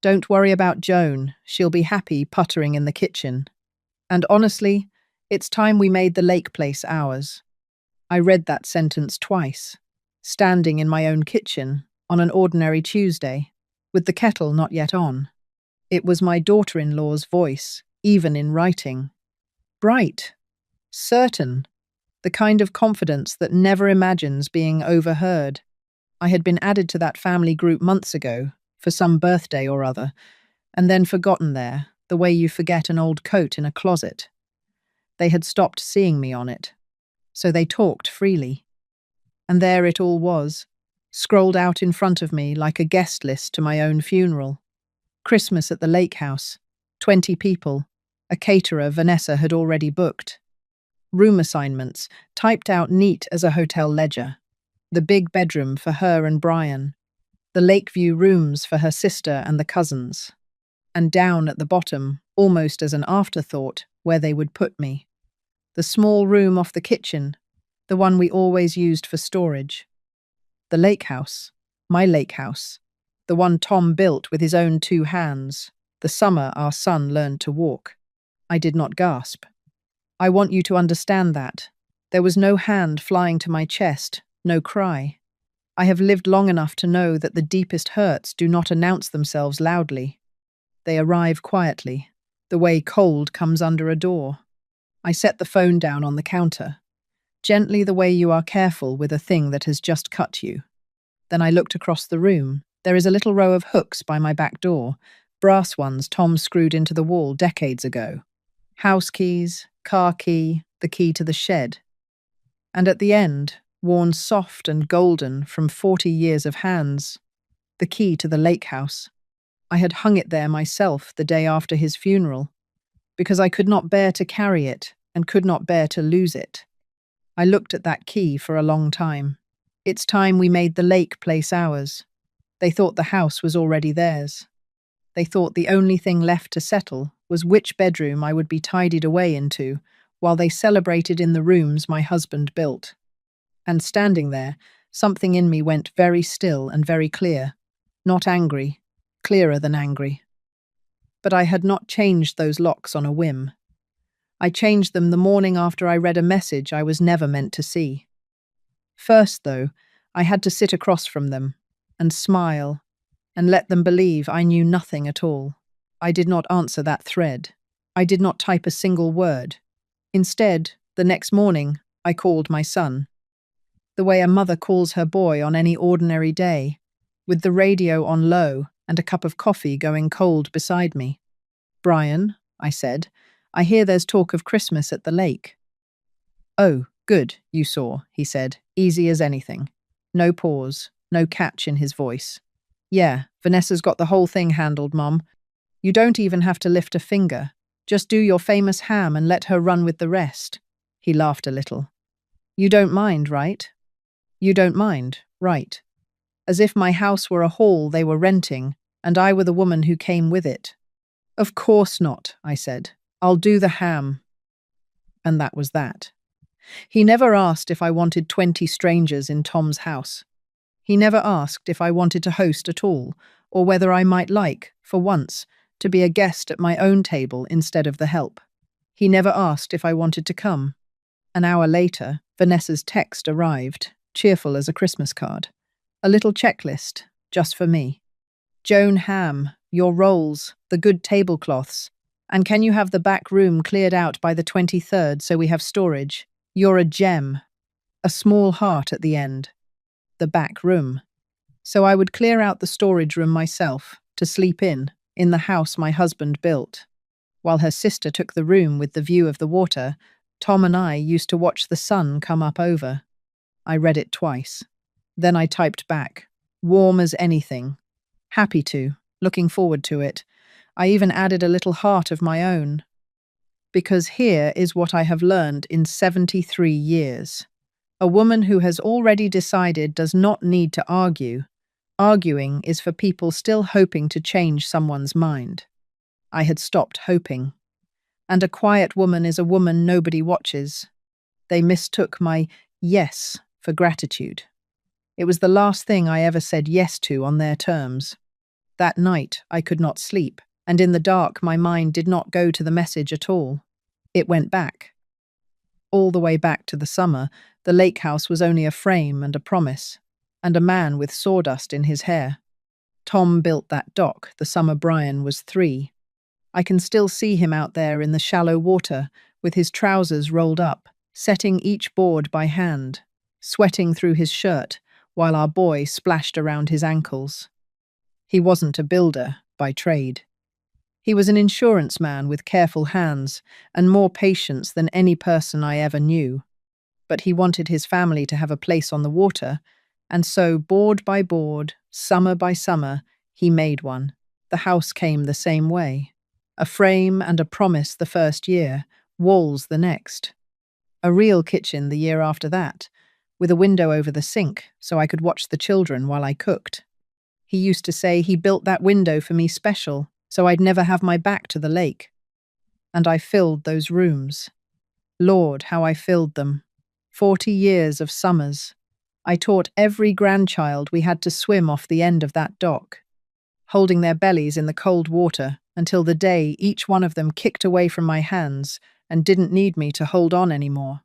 Don't worry about Joan. She'll be happy puttering in the kitchen. And honestly, it's time we made the lake place ours. I read that sentence twice, standing in my own kitchen on an ordinary Tuesday, with the kettle not yet on. It was my daughter-in-law's voice, even in writing. Bright, certain, the kind of confidence that never imagines being overheard. I had been added to that family group months ago, for some birthday or other, and then forgotten there, the way you forget an old coat in a closet. They had stopped seeing me on it, so they talked freely. And there it all was, scrolled out in front of me like a guest list to my own funeral. Christmas at the lake house, 20 people, a caterer Vanessa had already booked. Room assignments, typed out neat as a hotel ledger. The big bedroom for her and Brian. The Lakeview rooms for her sister and the cousins. And down at the bottom, almost as an afterthought, where they would put me. The small room off the kitchen, the one we always used for storage. The lake house, my lake house, the one Tom built with his own 2 hands, the summer our son learned to walk. I did not gasp. I want you to understand that. There was no hand flying to my chest, no cry. I have lived long enough to know that the deepest hurts do not announce themselves loudly. They arrive quietly, the way cold comes under a door. I set the phone down on the counter, gently the way you are careful with a thing that has just cut you. Then I looked across the room. There is a little row of hooks by my back door, brass ones Tom screwed into the wall decades ago. House keys, car key, the key to the shed. And at the end, worn soft and golden from 40 years of hands, the key to the lake house. I had hung it there myself the day after his funeral, because I could not bear to carry it and could not bear to lose it. I looked at that key for a long time. It's time we made the lake place ours. They thought the house was already theirs. They thought the only thing left to settle was which bedroom I would be tidied away into, while they celebrated in the rooms my husband built. And standing there, something in me went very still and very clear, not angry, clearer than angry. But I had not changed those locks on a whim. I changed them the morning after I read a message I was never meant to see. First, though, I had to sit across from them and smile and let them believe I knew nothing at all. I did not answer that thread. I did not type a single word. Instead, the next morning, I called my son. The way a mother calls her boy on any ordinary day, with the radio on low and a cup of coffee going cold beside me. "Brian," I said, "I hear there's talk of Christmas at the lake." "Oh, good, you saw," he said, easy as anything. No pause, no catch in his voice. "Yeah, Vanessa's got the whole thing handled, Mom. You don't even have to lift a finger. Just do your famous ham and let her run with the rest." He laughed a little. "You don't mind, right? You don't mind, right?" As if my house were a hall they were renting, and I were the woman who came with it. "Of course not," I said. "I'll do the ham." And that was that. He never asked if I wanted 20 strangers in Tom's house. He never asked if I wanted to host at all, or whether I might like, for once, to be a guest at my own table instead of the help. He never asked if I wanted to come. An hour later, Vanessa's text arrived, cheerful as a Christmas card. A little checklist, just for me. "Joan Ham, your rolls, the good tablecloths, and can you have the back room cleared out by the 23rd so we have storage? You're a gem." A small heart at the end. The back room. So I would clear out the storage room myself, to sleep in the house my husband built. While her sister took the room with the view of the water, Tom and I used to watch the sun come up over. I read it twice. Then I typed back, warm as anything. Happy to, looking forward to it. I even added a little heart of my own. Because here is what I have learned in 73 years. A woman who has already decided does not need to argue. Arguing is for people still hoping to change someone's mind. I had stopped hoping. And a quiet woman is a woman nobody watches. They mistook my yes for gratitude. It was the last thing I ever said yes to on their terms. That night, I could not sleep, and in the dark, my mind did not go to the message at all. It went back. All the way back to the summer, the lake house was only a frame and a promise, and a man with sawdust in his hair. Tom built that dock the summer Brian was 3. I can still see him out there in the shallow water, with his trousers rolled up, setting each board by hand, sweating through his shirt, while our boy splashed around his ankles. He wasn't a builder by trade. He was an insurance man with careful hands and more patience than any person I ever knew. But he wanted his family to have a place on the water, and so board by board, summer by summer, he made one. The house came the same way. A frame and a promise the first year, walls the next. A real kitchen the year after that, with a window over the sink so I could watch the children while I cooked. He used to say he built that window for me special, so I'd never have my back to the lake. And I filled those rooms. Lord, how I filled them. 40 years of summers. I taught every grandchild we had to swim off the end of that dock, holding their bellies in the cold water until the day each one of them kicked away from my hands and didn't need me to hold on anymore.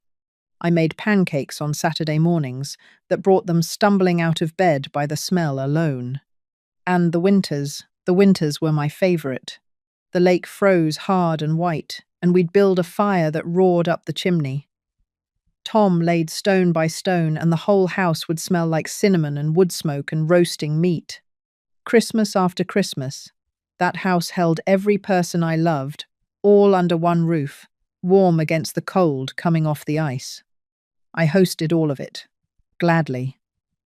I made pancakes on Saturday mornings that brought them stumbling out of bed by the smell alone. And the winters were my favourite. The lake froze hard and white, and we'd build a fire that roared up the chimney. Tom laid stone by stone, and the whole house would smell like cinnamon and wood smoke and roasting meat. Christmas after Christmas, that house held every person I loved, all under one roof, warm against the cold coming off the ice. I hosted all of it, gladly.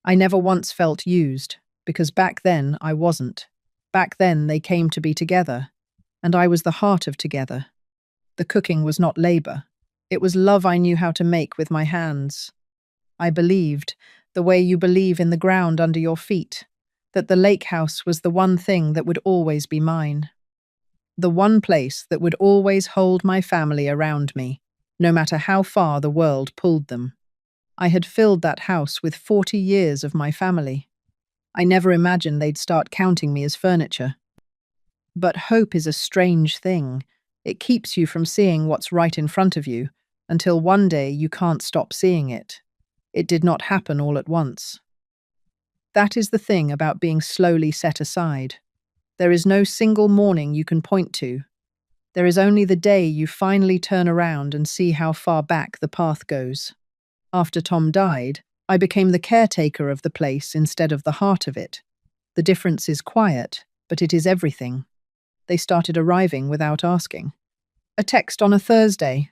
I never once felt used, because back then I wasn't. Back then they came to be together, and I was the heart of together. The cooking was not labour. It was love I knew how to make with my hands. I believed, the way you believe in the ground under your feet, that the lake house was the one thing that would always be mine. The one place that would always hold my family around me, no matter how far the world pulled them. I had filled that house with 40 years of my family. I never imagined they'd start counting me as furniture. But hope is a strange thing. It keeps you from seeing what's right in front of you, until one day you can't stop seeing it. It did not happen all at once. That is the thing about being slowly set aside. There is no single morning you can point to. There is only the day you finally turn around and see how far back the path goes. After Tom died, I became the caretaker of the place instead of the heart of it. The difference is quiet, but it is everything. They started arriving without asking. A text on a Thursday.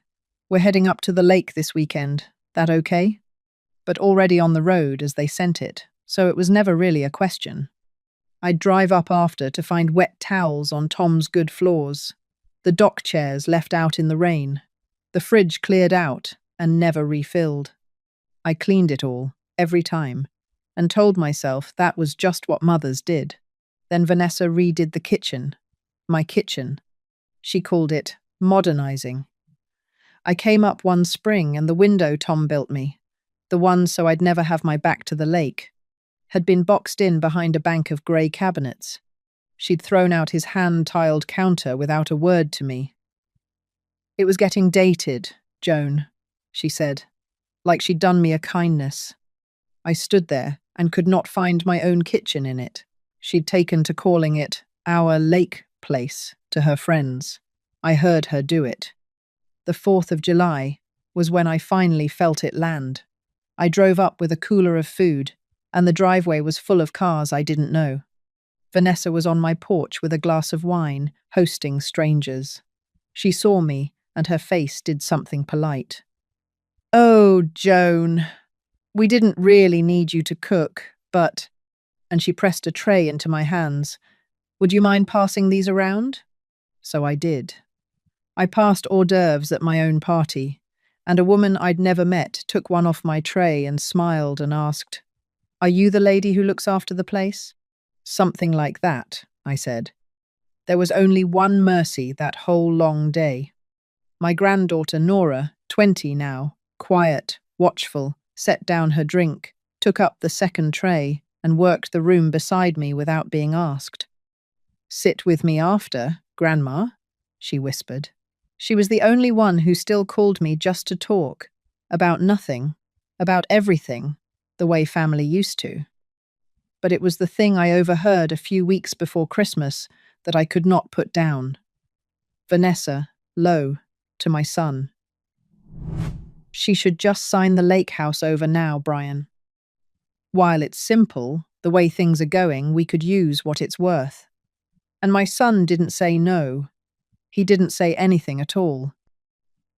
We're heading up to the lake this weekend. That okay? But already on the road as they sent it, so it was never really a question. I'd drive up after to find wet towels on Tom's good floors, the dock chairs left out in the rain, the fridge cleared out and never refilled. I cleaned it all, every time, and told myself that was just what mothers did. Then Vanessa redid the kitchen. My kitchen. She called it modernizing. I came up one spring and the window Tom built me, the one so I'd never have my back to the lake, had been boxed in behind a bank of grey cabinets. She'd thrown out his hand-tiled counter without a word to me. It was getting dated, Joan, she said, like she'd done me a kindness. I stood there and could not find my own kitchen in it. She'd taken to calling it our lake place to her friends. I heard her do it. The 4th of July was when I finally felt it land. I drove up with a cooler of food, and the driveway was full of cars I didn't know. Vanessa was on my porch with a glass of wine, hosting strangers. She saw me, and her face did something polite. "Oh, Joan, we didn't really need you to cook, but..." And she pressed a tray into my hands. "Would you mind passing these around?" So I did. I passed hors d'oeuvres at my own party, and a woman I'd never met took one off my tray and smiled and asked, "Are you the lady who looks after the place?" "Something like that," I said. There was only one mercy that whole long day. My granddaughter Nora, 20 now, quiet, watchful, set down her drink, took up the second tray, and worked the room beside me without being asked. "Sit with me after, Grandma," she whispered. She was the only one who still called me just to talk, about nothing, about everything, the way family used to. But it was the thing I overheard a few weeks before Christmas that I could not put down. Vanessa, low, to my son. "She should just sign the lake house over now, Brian. While it's simple, the way things are going, we could use what it's worth." And my son didn't say no. He didn't say anything at all.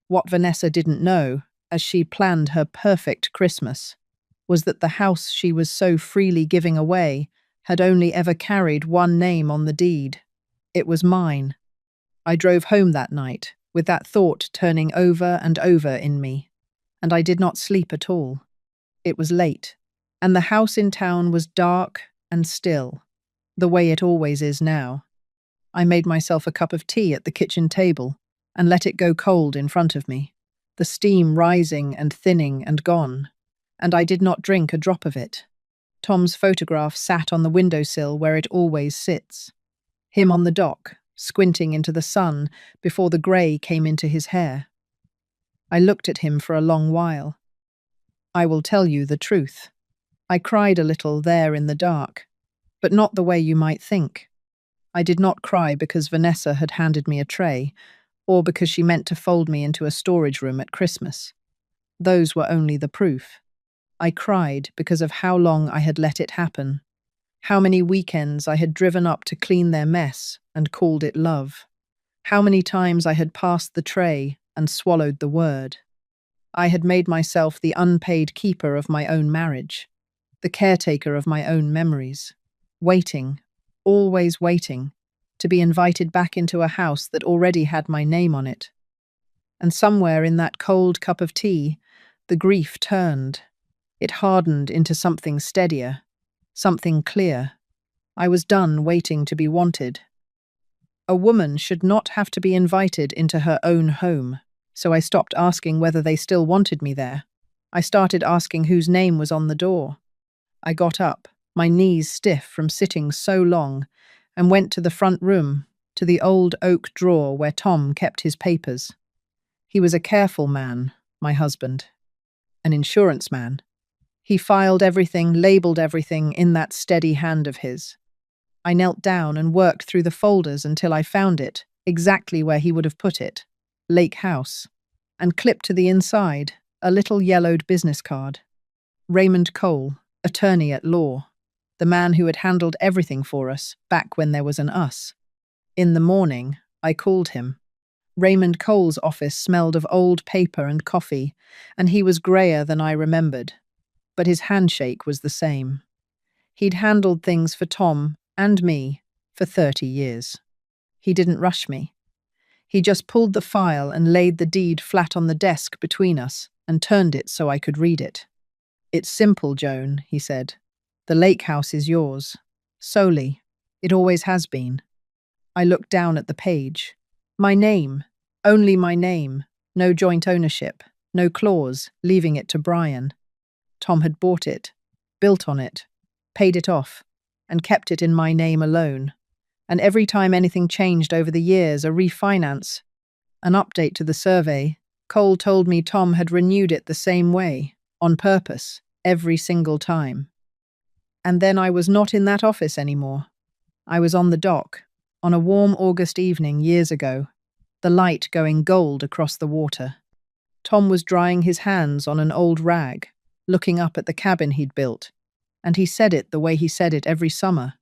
What Vanessa didn't know, as she planned her perfect Christmas, was that the house she was so freely giving away had only ever carried one name on the deed. It was mine. I drove home that night, with that thought turning over and over in me, and I did not sleep at all. It was late, and the house in town was dark and still, the way it always is now. I made myself a cup of tea at the kitchen table and let it go cold in front of me, the steam rising and thinning and gone, and I did not drink a drop of it. Tom's photograph sat on the windowsill where it always sits. Him on the dock, squinting into the sun before the grey came into his hair. I looked at him for a long while. I will tell you the truth. I cried a little there in the dark, but not the way you might think. I did not cry because Vanessa had handed me a tray, or because she meant to fold me into a storage room at Christmas. Those were only the proof. I cried because of how long I had let it happen, how many weekends I had driven up to clean their mess and called it love, how many times I had passed the tray and swallowed the word. I had made myself the unpaid keeper of my own marriage, the caretaker of my own memories, waiting, always waiting, to be invited back into a house that already had my name on it. And somewhere in that cold cup of tea, the grief turned. It hardened into something steadier, something clear. I was done waiting to be wanted. A woman should not have to be invited into her own home, so I stopped asking whether they still wanted me there. I started asking whose name was on the door. I got up, my knees stiff from sitting so long, and went to the front room, to the old oak drawer where Tom kept his papers. He was a careful man, my husband. An insurance man. He filed everything, labelled everything in that steady hand of his. I knelt down and worked through the folders until I found it, exactly where he would have put it, Lake House, and clipped to the inside a little yellowed business card. Raymond Cole, attorney at law. The man who had handled everything for us back when there was an us. In the morning, I called him. Raymond Cole's office smelled of old paper and coffee, and he was greyer than I remembered. But his handshake was the same. He'd handled things for Tom and me for 30 years. He didn't rush me. He just pulled the file and laid the deed flat on the desk between us and turned it so I could read it. "It's simple, Joan," he said. "The lake house is yours. Solely. It always has been." I looked down at the page. My name. Only my name. No joint ownership. No clause, leaving it to Brian. Tom had bought it, built on it, paid it off, and kept it in my name alone. And every time anything changed over the years, a refinance, an update to the survey, Cole told me Tom had renewed it the same way, on purpose, every single time. And then I was not in that office anymore. I was on the dock, on a warm August evening years ago, the light going gold across the water. Tom was drying his hands on an old rag, looking up at the cabin he'd built, and he said it the way he said it every summer,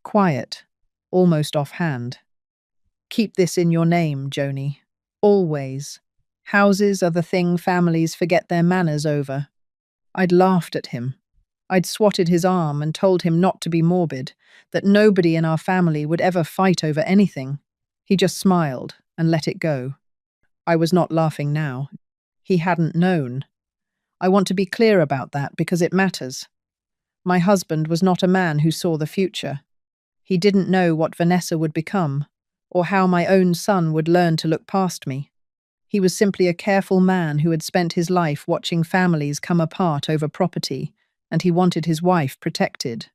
quiet, almost offhand. "Keep this in your name, Joni. Always. Houses are the thing families forget their manners over." I'd laughed at him. I'd swatted his arm and told him not to be morbid, that nobody in our family would ever fight over anything. He just smiled and let it go. I was not laughing now. He hadn't known. I want to be clear about that because it matters. My husband was not a man who saw the future. He didn't know what Vanessa would become, or how my own son would learn to look past me. He was simply a careful man who had spent his life watching families come apart over property, and he wanted his wife protected.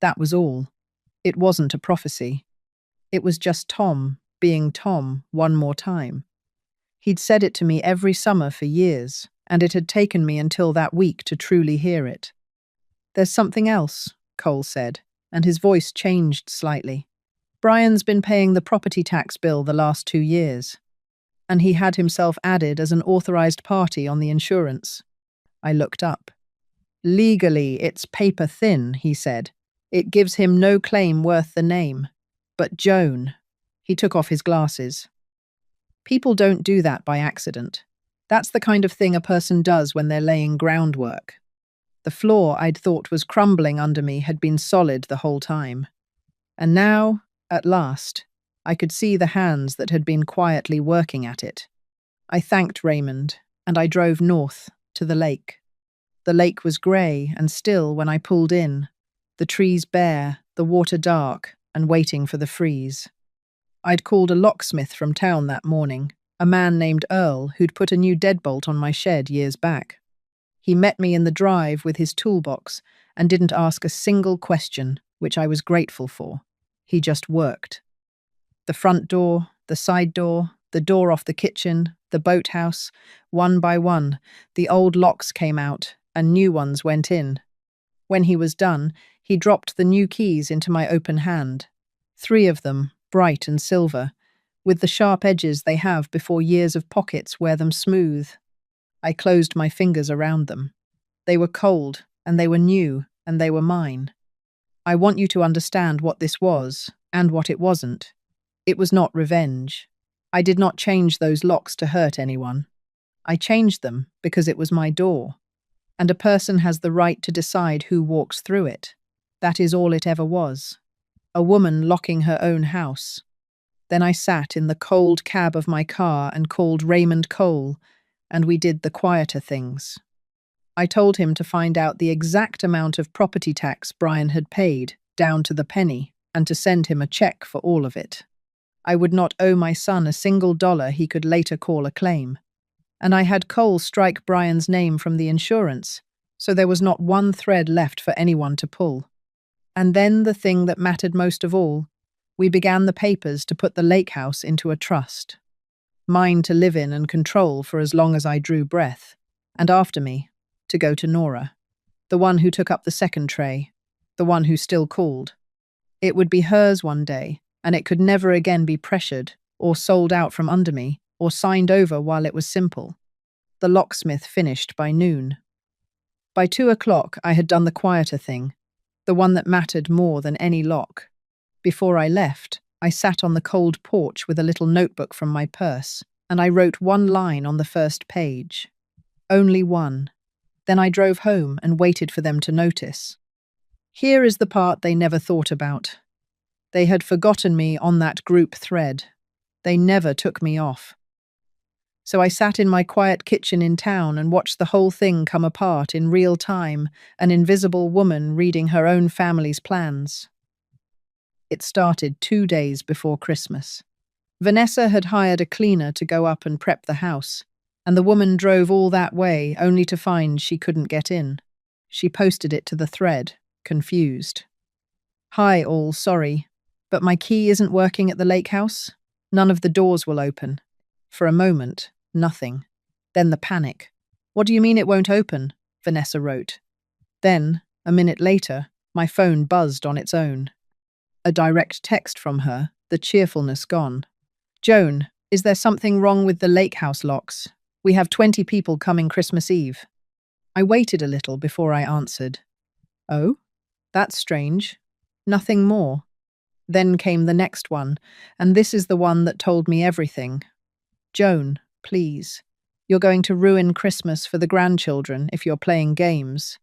That was all. It wasn't a prophecy. It was just Tom, being Tom, one more time. He'd said it to me every summer for years, and it had taken me until that week to truly hear it. "There's something else," Cole said, and his voice changed slightly. "Brian's been paying the property tax bill the last 2 years, and he had himself added as an authorized party on the insurance." I looked up. "Legally, it's paper thin," he said. "It gives him no claim worth the name. But Joan..." He took off his glasses. "People don't do that by accident. That's the kind of thing a person does when they're laying groundwork." The floor I'd thought was crumbling under me had been solid the whole time. And now, at last, I could see the hands that had been quietly working at it. I thanked Raymond, and I drove north, to the lake. The lake was grey and still when I pulled in, the trees bare, the water dark, and waiting for the freeze. I'd called a locksmith from town that morning, a man named Earl who'd put a new deadbolt on my shed years back. He met me in the drive with his toolbox and didn't ask a single question, which I was grateful for. He just worked. The front door, the side door, the door off the kitchen, the boathouse, one by one, the old locks came out and new ones went in. When he was done, he dropped the new keys into my open hand. 3 of them, bright and silver, with the sharp edges they have before years of pockets wear them smooth. I closed my fingers around them. They were cold, and they were new, and they were mine. I want you to understand what this was, and what it wasn't. It was not revenge. I did not change those locks to hurt anyone. I changed them because it was my door, and a person has the right to decide who walks through it. That is all it ever was. A woman locking her own house. Then I sat in the cold cab of my car and called Raymond Cole, and we did the quieter things. I told him to find out the exact amount of property tax Brian had paid, down to the penny, and to send him a check for all of it. I would not owe my son a single dollar he could later call a claim. And I had Cole strike Brian's name from the insurance, so there was not one thread left for anyone to pull. And then the thing that mattered most of all, we began the papers to put the lake house into a trust. Mine to live in and control for as long as I drew breath, and after me, to go to Nora, the one who took up the second tray, the one who still called. It would be hers one day, and it could never again be pressured, or sold out from under me, or signed over while it was simple. The locksmith finished by noon. By 2 o'clock I had done the quieter thing, the one that mattered more than any lock. Before I left, I sat on the cold porch with a little notebook from my purse, and I wrote one line on the first page. Only one. Then I drove home and waited for them to notice. Here is the part they never thought about. They had forgotten me on that group thread. They never took me off. So I sat in my quiet kitchen in town and watched the whole thing come apart in real time, an invisible woman reading her own family's plans. It started 2 days before Christmas. Vanessa had hired a cleaner to go up and prep the house, and the woman drove all that way only to find she couldn't get in. She posted it to the thread, confused. "Hi all, sorry, but my key isn't working at the lake house. None of the doors will open." For a moment, nothing. Then the panic. "What do you mean it won't open?" Vanessa wrote. Then, a minute later, my phone buzzed on its own. A direct text from her, the cheerfulness gone. "Joan, is there something wrong with the lake house locks? We have 20 people coming Christmas Eve." I waited a little before I answered. "Oh? That's strange. Nothing more." Then came the next one, and this is the one that told me everything. "Joan, please. You're going to ruin Christmas for the grandchildren if you're playing games."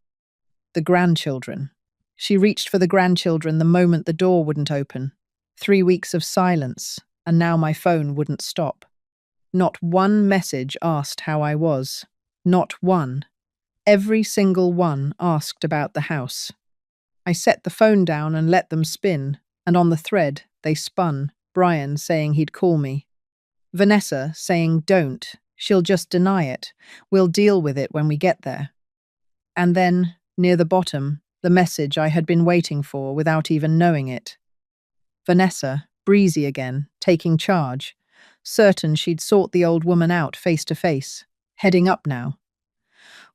The grandchildren. She reached for the grandchildren the moment the door wouldn't open. 3 weeks of silence, and now my phone wouldn't stop. Not one message asked how I was. Not one. Every single one asked about the house. I set the phone down and let them spin, and on the thread they spun, Brian saying he'd call me. Vanessa saying don't, she'll just deny it, we'll deal with it when we get there. And then, near the bottom, the message I had been waiting for without even knowing it. Vanessa, breezy again, taking charge, certain she'd sought the old woman out face to face, heading up now.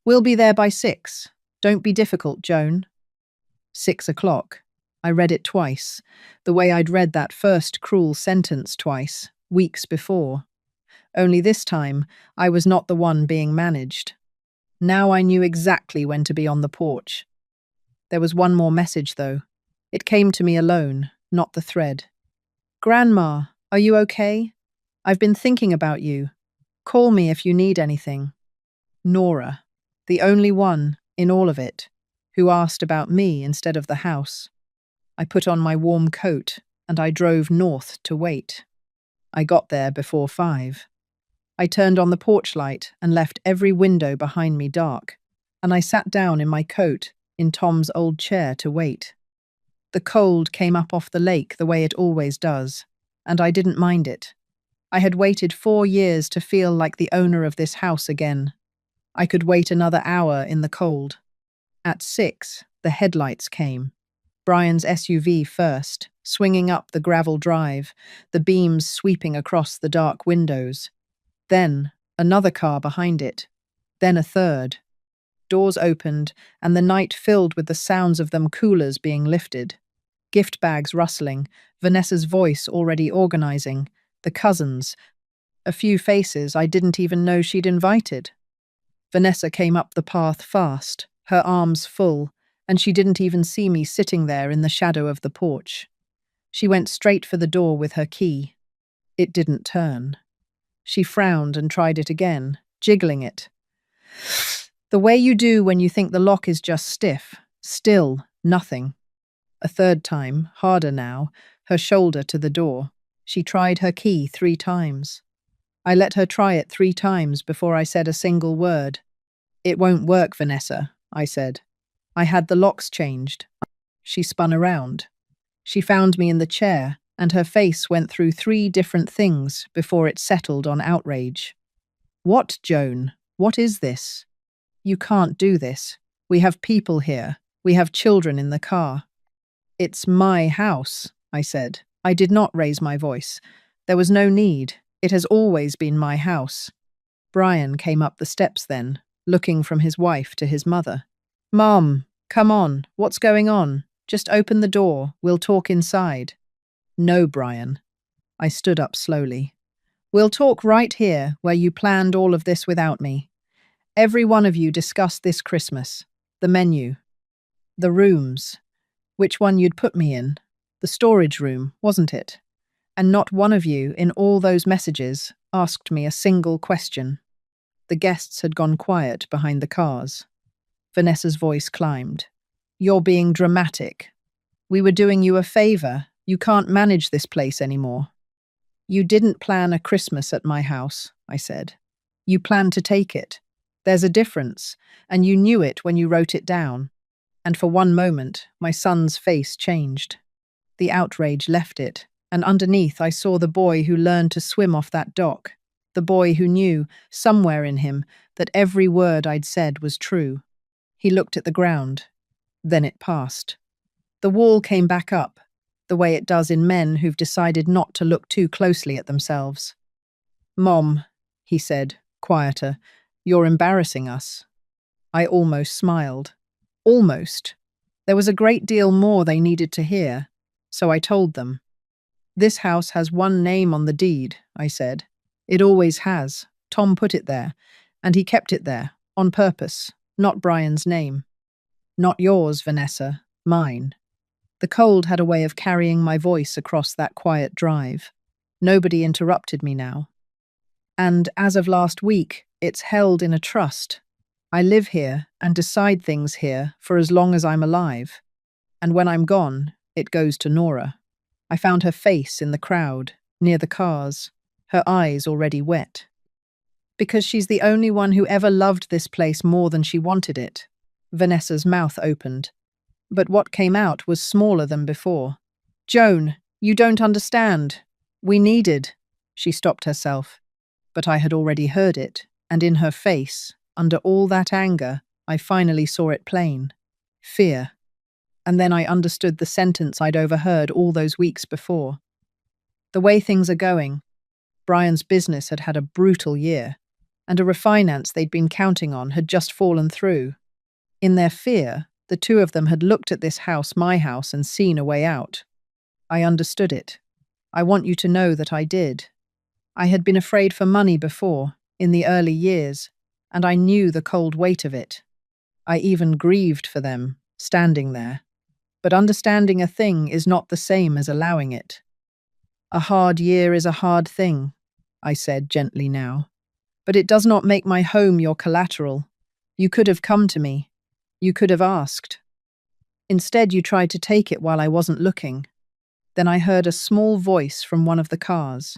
"We'll be there by 6. Don't be difficult, Joan." 6 o'clock. I read it twice, the way I'd read that first cruel sentence twice, weeks before. Only this time, I was not the one being managed. Now I knew exactly when to be on the porch. There was one more message, though. It came to me alone, not the thread. "Grandma, are you okay? I've been thinking about you. Call me if you need anything." Nora, the only one, in all of it, who asked about me instead of the house. I put on my warm coat, and I drove north to wait. I got there before 5. I turned on the porch light and left every window behind me dark, and I sat down in my coat in Tom's old chair to wait. The cold came up off the lake the way it always does, and I didn't mind it. I had waited 4 years to feel like the owner of this house again. I could wait another hour in the cold. At 6, the headlights came. Brian's SUV first, swinging up the gravel drive, the beams sweeping across the dark windows. Then, another car behind it. Then a third. Doors opened, and the night filled with the sounds of them coolers being lifted. Gift bags rustling, Vanessa's voice already organizing, the cousins, a few faces I didn't even know she'd invited. Vanessa came up the path fast, her arms full, and she didn't even see me sitting there in the shadow of the porch. She went straight for the door with her key. It didn't turn. She frowned and tried it again, jiggling it. The way you do when you think the lock is just stiff, still, nothing. A third time, harder now, her shoulder to the door. She tried her key 3 times. I let her try it 3 times before I said a single word. "It won't work, Vanessa," I said. "I had the locks changed." She spun around. She found me in the chair, and her face went through 3 different things before it settled on outrage. "What, Joan? What is this? You can't do this. We have people here. We have children in the car." "It's my house," I said. I did not raise my voice. There was no need. It has always been my house. Brian came up the steps then, looking from his wife to his mother. "Mom, come on. What's going on? Just open the door. We'll talk inside." "No, Brian." I stood up slowly. "We'll talk right here, where you planned all of this without me. Every one of you discussed this Christmas. The menu. The rooms. Which one you'd put me in. The storage room, wasn't it? And not one of you, in all those messages, asked me a single question." The guests had gone quiet behind the cars. Vanessa's voice climbed. "You're being dramatic. We were doing you a favor. You can't manage this place anymore." "You didn't plan a Christmas at my house," I said. "You planned to take it. There's a difference, and you knew it when you wrote it down." And for one moment, my son's face changed. The outrage left it, and underneath I saw the boy who learned to swim off that dock, the boy who knew, somewhere in him, that every word I'd said was true. He looked at the ground. Then it passed. The wall came back up, the way it does in men who've decided not to look too closely at themselves. "Mom," he said, quieter, "you're embarrassing us." I almost smiled. Almost. There was a great deal more they needed to hear, so I told them. "This house has one name on the deed," I said. "It always has. Tom put it there, and he kept it there, on purpose, not Brian's name. Not yours, Vanessa, mine." The cold had a way of carrying my voice across that quiet drive. Nobody interrupted me now. "And as of last week, it's held in a trust. I live here and decide things here for as long as I'm alive. And when I'm gone, it goes to Nora." I found her face in the crowd, near the cars, her eyes already wet. "Because she's the only one who ever loved this place more than she wanted it." Vanessa's mouth opened, but what came out was smaller than before. "Joan, you don't understand. We needed—" She stopped herself, but I had already heard it, and in her face, under all that anger, I finally saw it plain. Fear. And then I understood the sentence I'd overheard all those weeks before. The way things are going, Brian's business had had a brutal year, and a refinance they'd been counting on had just fallen through. In their fear, the two of them had looked at this house, my house, and seen a way out. I understood it. I want you to know that I did. I had been afraid for money before, in the early years, and I knew the cold weight of it. I even grieved for them, standing there. But understanding a thing is not the same as allowing it. A hard year is a hard thing, I said gently now. But it does not make my home your collateral. You could have come to me. You could have asked. Instead, you tried to take it while I wasn't looking. Then I heard a small voice from one of the cars.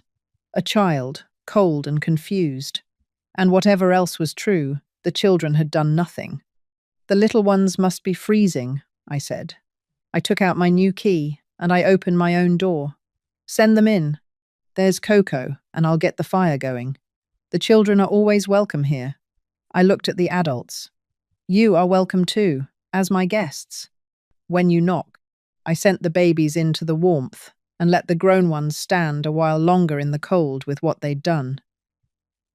A child, cold and confused. And whatever else was true, the children had done nothing. The little ones must be freezing, I said. I took out my new key, and I opened my own door. Send them in. There's Coco, and I'll get the fire going. The children are always welcome here. I looked at the adults. You are welcome too, as my guests. When you knock, I sent the babies into the warmth and let the grown ones stand a while longer in the cold with what they'd done.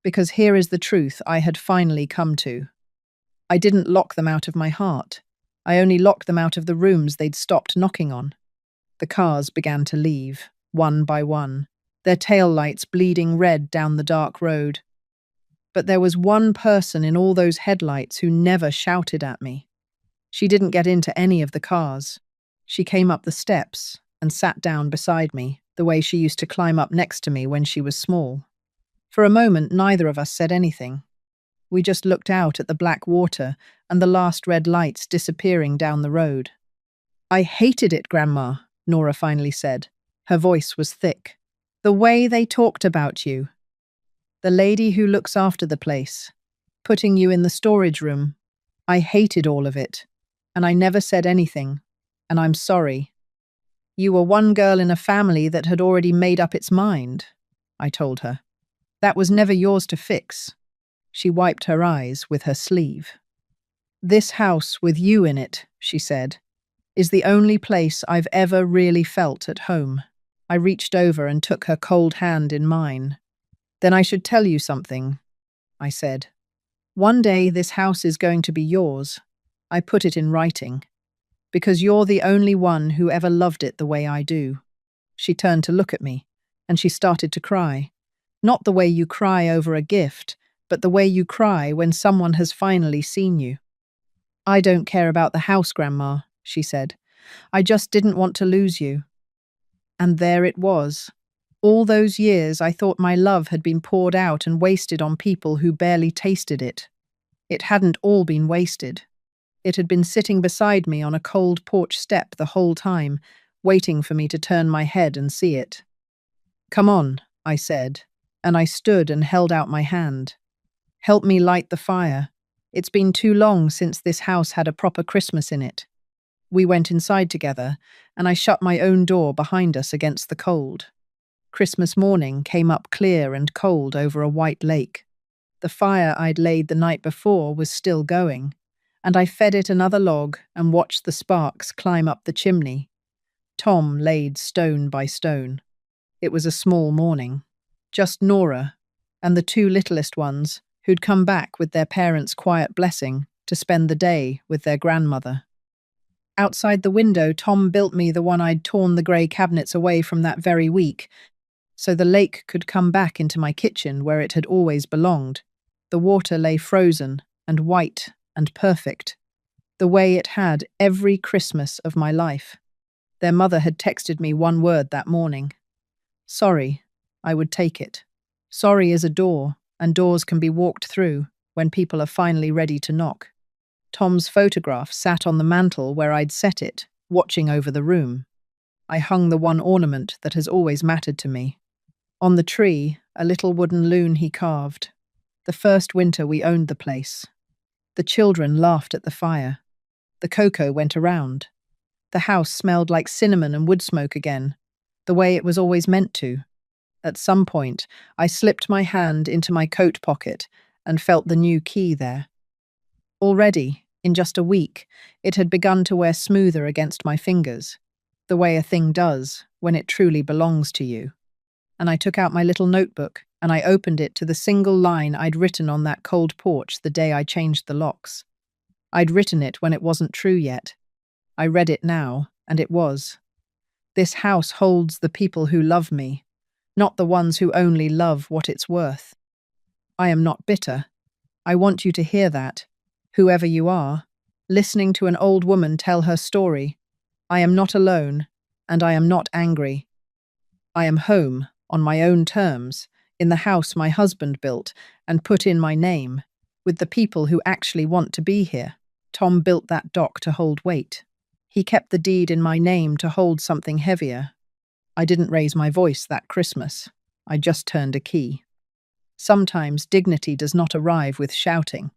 Because here is the truth I had finally come to. I didn't lock them out of my heart. I only locked them out of the rooms they'd stopped knocking on. The cars began to leave, one by one, their tail lights bleeding red down the dark road. But there was one person in all those headlights who never shouted at me. She didn't get into any of the cars. She came up the steps and sat down beside me, the way she used to climb up next to me when she was small. For a moment, neither of us said anything. We just looked out at the black water and the last red lights disappearing down the road. I hated it, Grandma, Nora finally said. Her voice was thick. The way they talked about you. The lady who looks after the place. Putting you in the storage room. I hated all of it. And I never said anything. And I'm sorry. You were one girl in a family that had already made up its mind, I told her. That was never yours to fix. She wiped her eyes with her sleeve. This house with you in it, she said, is the only place I've ever really felt at home. I reached over and took her cold hand in mine. Then I should tell you something, I said. One day this house is going to be yours. I put it in writing. Because you're the only one who ever loved it the way I do. She turned to look at me, and she started to cry. Not the way you cry over a gift, but the way you cry when someone has finally seen you. I don't care about the house, Grandma, she said. I just didn't want to lose you. And there it was. All those years I thought my love had been poured out and wasted on people who barely tasted it. It hadn't all been wasted. It had been sitting beside me on a cold porch step the whole time, waiting for me to turn my head and see it. Come on, I said, and I stood and held out my hand. Help me light the fire. It's been too long since this house had a proper Christmas in it. We went inside together, and I shut my own door behind us against the cold. Christmas morning came up clear and cold over a white lake. The fire I'd laid the night before was still going, and I fed it another log and watched the sparks climb up the chimney. Tom laid stone by stone. It was a small morning. Just Nora and the two littlest ones, who'd come back with their parents' quiet blessing to spend the day with their grandmother. Outside the window, Tom built me the one I'd torn the grey cabinets away from that very week, so the lake could come back into my kitchen where it had always belonged. The water lay frozen and white and perfect, the way it had every Christmas of my life. Their mother had texted me one word that morning. Sorry, I would take it. Sorry is a door, and doors can be walked through when people are finally ready to knock. Tom's photograph sat on the mantel where I'd set it, watching over the room. I hung the one ornament that has always mattered to me. On the tree, a little wooden loon he carved. The first winter we owned the place. The children laughed at the fire. The cocoa went around. The house smelled like cinnamon and wood smoke again, the way it was always meant to. At some point, I slipped my hand into my coat pocket and felt the new key there. Already, in just a week, it had begun to wear smoother against my fingers, the way a thing does when it truly belongs to you. and I took out my little notebook and I opened it to the single line I'd written on that cold porch the day I changed the locks. I'd written it when it wasn't true yet. I read it now, and it was. This house holds the people who love me, not the ones who only love what it's worth. I am not bitter. I want you to hear that, whoever you are, listening to an old woman tell her story. I am not alone, and I am not angry. I am home, on my own terms, in the house my husband built and put in my name, with the people who actually want to be here. Tom built that dock to hold weight. He kept the deed in my name to hold something heavier. I didn't raise my voice that Christmas. I just turned a key. Sometimes dignity does not arrive with shouting.